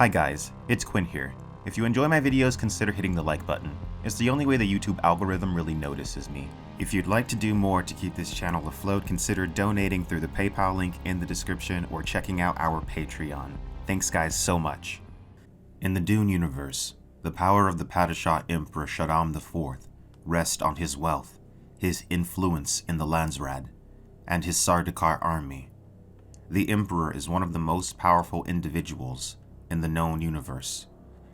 Hi guys, it's Quinn here. If you enjoy my videos, consider hitting the like button. It's the only way the YouTube algorithm really notices me. If you'd like to do more to keep this channel afloat, consider donating through the PayPal link in the description or checking out our Patreon. Thanks guys so much. In the Dune Universe, the power of the padishah Emperor Shaddam the IV rests on his wealth, his influence in the Landsraad, and his Sardaukar army. The Emperor is one of the most powerful individuals in the known universe.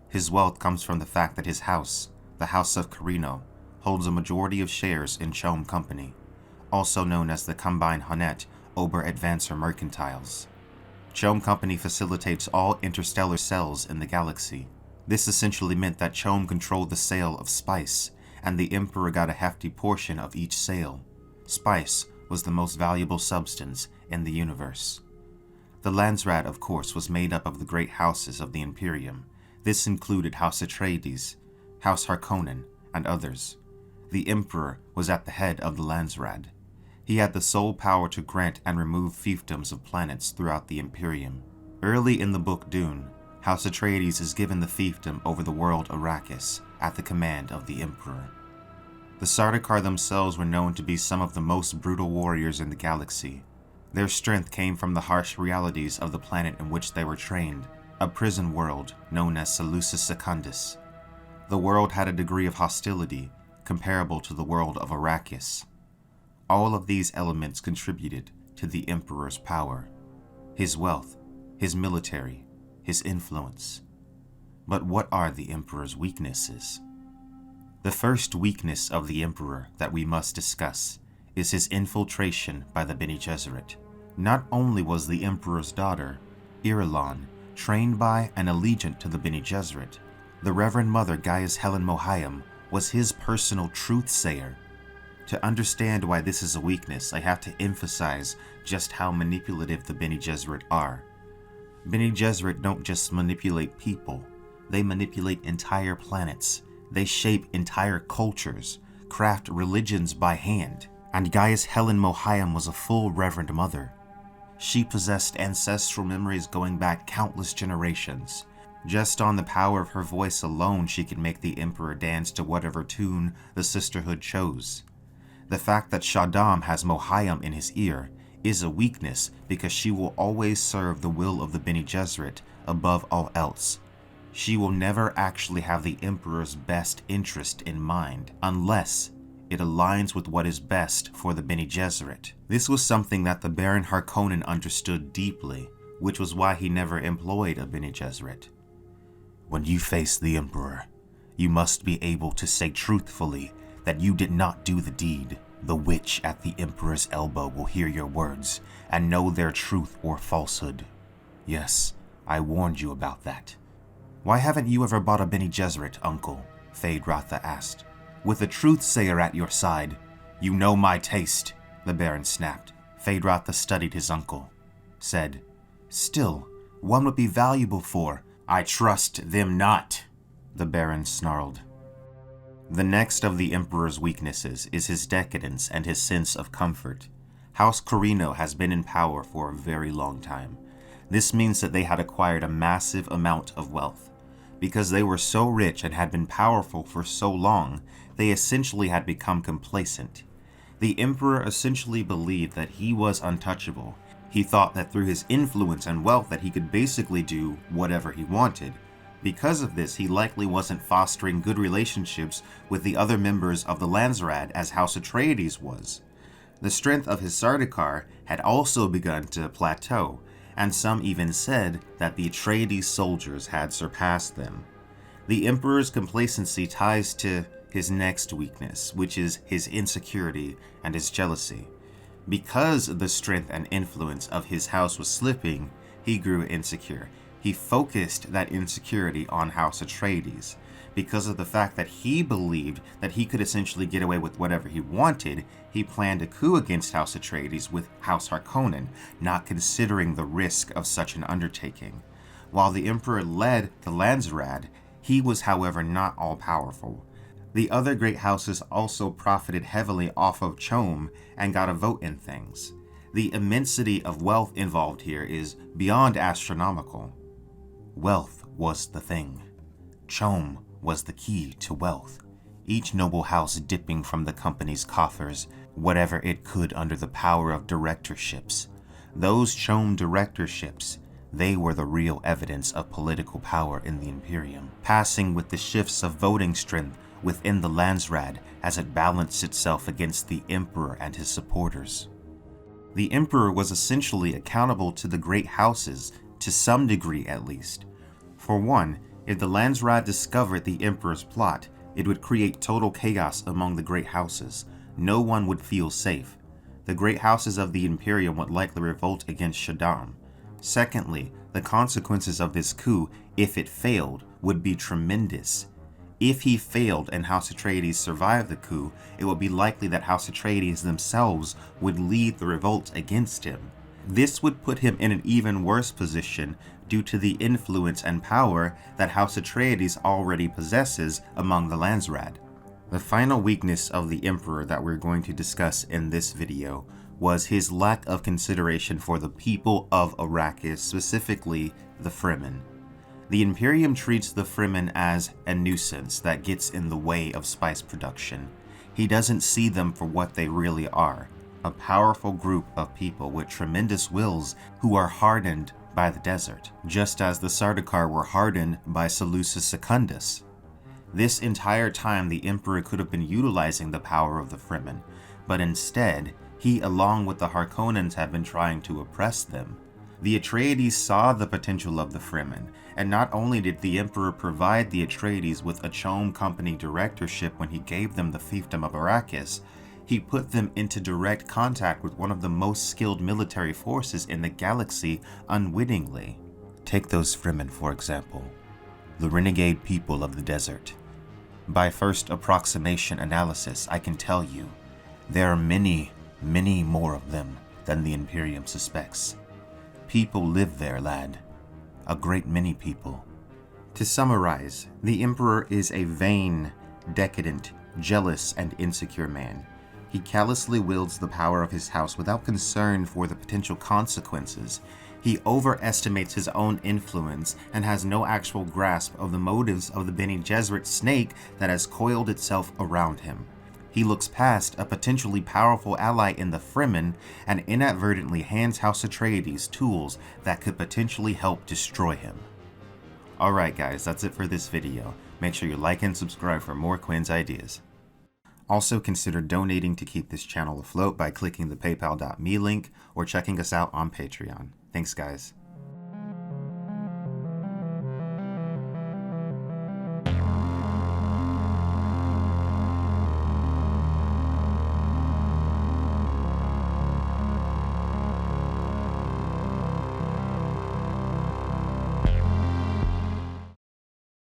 His wealth comes from the fact that his house, the House of Corrino, holds a majority of shares in Choam Company, also known as the combined Honnete, Ober Advancer Mercantiles. Choam Company facilitates all interstellar sales in the galaxy. This essentially meant that Choam controlled the sale of spice, and the Emperor got a hefty portion of each sale. Spice was the most valuable substance in the universe. The Landsraad, of course, was made up of the great houses of the Imperium. This included House Atreides, House Harkonnen, and others. The Emperor was at the head of the Landsraad. He had the sole power to grant and remove fiefdoms of planets throughout the Imperium. Early in the book Dune, House Atreides is given the fiefdom over the world Arrakis at the command of the Emperor. The Sardaukar themselves were known to be some of the most brutal warriors in the galaxy. Their strength came from the harsh realities of the planet in which they were trained, a prison world known as Salusus Secundus. The world had a degree of hostility comparable to the world of Arrakis. All of these elements contributed to the Emperor's power, his wealth, his military, his influence. But what are the Emperor's weaknesses? The first weakness of the Emperor that we must discuss is his infiltration by the Bene Gesserit. Not only was the Emperor's daughter, Irulan, trained by and allegiant to the Bene Gesserit, the Reverend Mother Gaius Helen Mohayim was his personal truth-sayer. To understand why this is a weakness, I have to emphasize just how manipulative the Bene Gesserit are. Bene Gesserit don't just manipulate people, they manipulate entire planets. They shape entire cultures, craft religions by hand. And Gaius Helen Mohayim was a full Reverend Mother. She possessed ancestral memories going back countless generations. Just on the power of her voice alone, she could make the Emperor dance to whatever tune the sisterhood chose. The fact that Shaddam has Mohayim in his ear is a weakness because she will always serve the will of the Bene Gesserit above all else. She will never actually have the Emperor's best interest in mind, unless it aligns with what is best for the Bene Gesserit. This was something that the Baron Harkonnen understood deeply, which was why he never employed a Bene Gesserit. When you face the Emperor, you must be able to say truthfully that you did not do the deed. The witch at the Emperor's elbow will hear your words and know their truth or falsehood. Yes, I warned you about that. Why haven't you ever bought a Bene Gesserit, Uncle? Feyd-Rautha asked. With a truth-sayer at your side, you know my taste, the Baron snapped. Feyd-Rautha studied his uncle, said, Still, one would be valuable for, I trust them not, the Baron snarled. The next of the Emperor's weaknesses is his decadence and his sense of comfort. House Corrino has been in power for a very long time. This means that they had acquired a massive amount of wealth. Because they were so rich and had been powerful for so long, they essentially had become complacent. The Emperor essentially believed that he was untouchable. He thought that through his influence and wealth that he could basically do whatever he wanted. Because of this, he likely wasn't fostering good relationships with the other members of the Landsraad as House Atreides was. The strength of his Sardaukar had also begun to plateau, and some even said that the Atreides soldiers had surpassed them. The Emperor's complacency ties to his next weakness, which is his insecurity and his jealousy. Because the strength and influence of his house was slipping, he grew insecure. He focused that insecurity on House Atreides. Because of the fact that he believed that he could essentially get away with whatever he wanted, he planned a coup against House Atreides with House Harkonnen, not considering the risk of such an undertaking. While the Emperor led the Landsraad, he was however not all-powerful. The other great houses also profited heavily off of Choam and got a vote in things. The immensity of wealth involved here is beyond astronomical. Wealth was the thing. Choam was the key to wealth, each noble house dipping from the company's coffers whatever it could under the power of directorships. Those Choam directorships, they were the real evidence of political power in the Imperium, passing with the shifts of voting strength within the Landsraad as it balanced itself against the Emperor and his supporters. The Emperor was essentially accountable to the great houses, to some degree at least. For one, if the Landsraad discovered the Emperor's plot, it would create total chaos among the great houses. No one would feel safe. The great houses of the Imperium would likely revolt against Shaddam. Secondly, the consequences of this coup, if it failed, would be tremendous. If he failed and House Atreides survived the coup, it would be likely that House Atreides themselves would lead the revolt against him. This would put him in an even worse position due to the influence and power that House Atreides already possesses among the Landsraad. The final weakness of the Emperor that we're going to discuss in this video was his lack of consideration for the people of Arrakis, specifically the Fremen. The Imperium treats the Fremen as a nuisance that gets in the way of spice production. He doesn't see them for what they really are, a powerful group of people with tremendous wills who are hardened by the desert, just as the Sardaukar were hardened by Seleucus Secundus. This entire time the Emperor could have been utilizing the power of the Fremen, but instead, he along with the Harkonnens have been trying to oppress them. The Atreides saw the potential of the Fremen, and not only did the Emperor provide the Atreides with a Choam company directorship when he gave them the fiefdom of Arrakis, he put them into direct contact with one of the most skilled military forces in the galaxy unwittingly. Take those Fremen for example, the renegade people of the desert. By first approximation analysis, I can tell you, there are many, many more of them than the Imperium suspects. People live there, lad. A great many people. To summarize, the Emperor is a vain, decadent, jealous, and insecure man. He callously wields the power of his house without concern for the potential consequences. He overestimates his own influence and has no actual grasp of the motives of the Bene Gesserit snake that has coiled itself around him. He looks past a potentially powerful ally in the Fremen and inadvertently hands House Atreides tools that could potentially help destroy him. Alright guys, that's it for this video. Make sure you like and subscribe for more Quinn's ideas. Also consider donating to keep this channel afloat by clicking the paypal.me link or checking us out on Patreon. Thanks guys.